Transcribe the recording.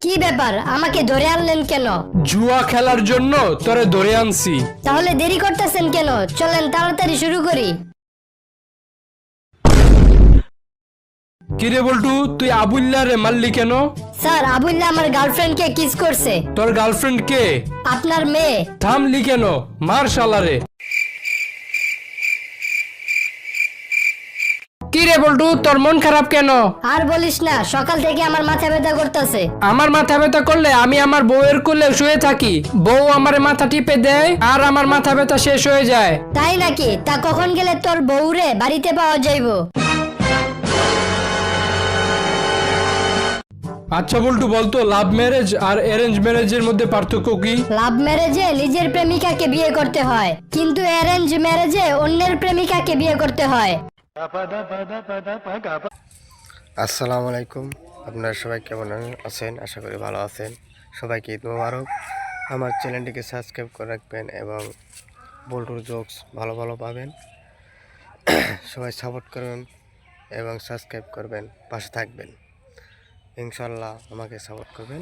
কি ব্যাপার, আমাকে ধরে আনলেন কেন? জুয়া খেলার জন্য তোরে ধরে আনছি। তাহলে দেরি করতেছেন কেন? চলেন তাড়াতাড়ি শুরু করি। কিরে বল্টু, তুই আবুল্লারে মারলি কেন? স্যার, আবুল্লাহ আমার গার্লফ্রেন্ডকে কিস করছে। তোর গার্লফ্রেন্ড কে? আপনার মেয়ে। থামলি কেন? মার শালারে। কিরে বল্টু, তোর মন খারাপ কেন? আর বলিস না, সকাল থেকে আমার মাথা ব্যথা করতেছে। আমার মাথা ব্যথা করলে আমি আমার বউয়ের কোলে শুয়ে থাকি, বউ আমার মাথা টিপে দেয় আর আমার মাথা ব্যথা শেষ হয়ে যায়। তাই নাকি? তা কখন গেলে তোর বউরে বাড়িতে পাওয়া যাইবো? আচ্ছা বল্টু, বলতো লাভ ম্যারেজ আর অ্যারেঞ্জ ম্যারেজের মধ্যে পার্থক্য কি? লাভ ম্যারেজে নিজের প্রেমিকাকে বিয়ে করতে হয়, কিন্তু অ্যারেঞ্জ ম্যারেজে অন্যের প্রেমিকাকে বিয়ে করতে হয়। আসসালামু আলাইকুম। আপনারা সবাই কেমন আছেন? আশা করি ভালো আছেন। সবাইকে ঈদ মোবারক। আমার চ্যানেলটিকে সাবস্ক্রাইব করে রাখবেন এবং বল্টুর জোকস ভালো ভালো পাবেন। সবাই সাপোর্ট করবেন এবং সাবস্ক্রাইব করবেন, পাশে থাকবেন। ইনশাল্লাহ আমাকে সাপোর্ট করবেন।